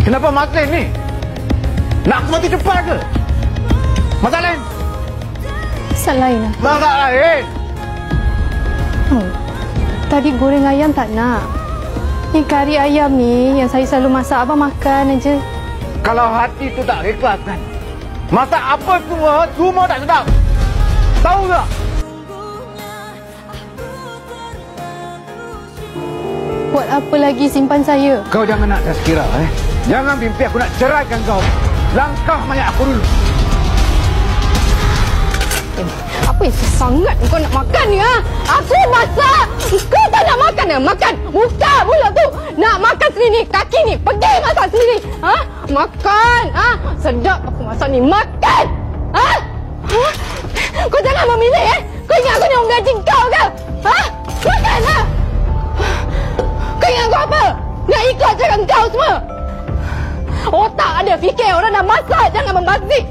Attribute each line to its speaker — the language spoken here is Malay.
Speaker 1: Kenapa makan ni? Nak mati cepat ke? Masak lain?
Speaker 2: Masak lain lah.
Speaker 1: Masak lain?
Speaker 2: Tadi goreng ayam tak nak. Ni kari ayam ni yang saya selalu masak, abang makan aja.
Speaker 1: Kalau hati tu tak ikhlas kan, masak apa semua tak sedap. Tahu tak?
Speaker 2: Buat apa lagi simpan saya?
Speaker 1: Kau jangan nak tazkirah Jangan mimpi aku nak ceraikan kau. Langkah mayat aku dulu.
Speaker 2: Apa yang sangat kau nak makan ni ha? Aku masak. Kau tak nak makan ya? Makan. Buka mulut tu. Nak makan sendiri. Kaki ni. Pergi masak sendiri. Ha? Makan. Ha? Sedap aku masak ni. Makan. Ha? Ha? Kau jangan memilih Kau ingat aku ni orang gaji kau ke? Ha? Makan ha? Kau ingat aku apa? Nak ikut cakap kau semua? Otak ada fikir orang dah masak. Jangan membazir.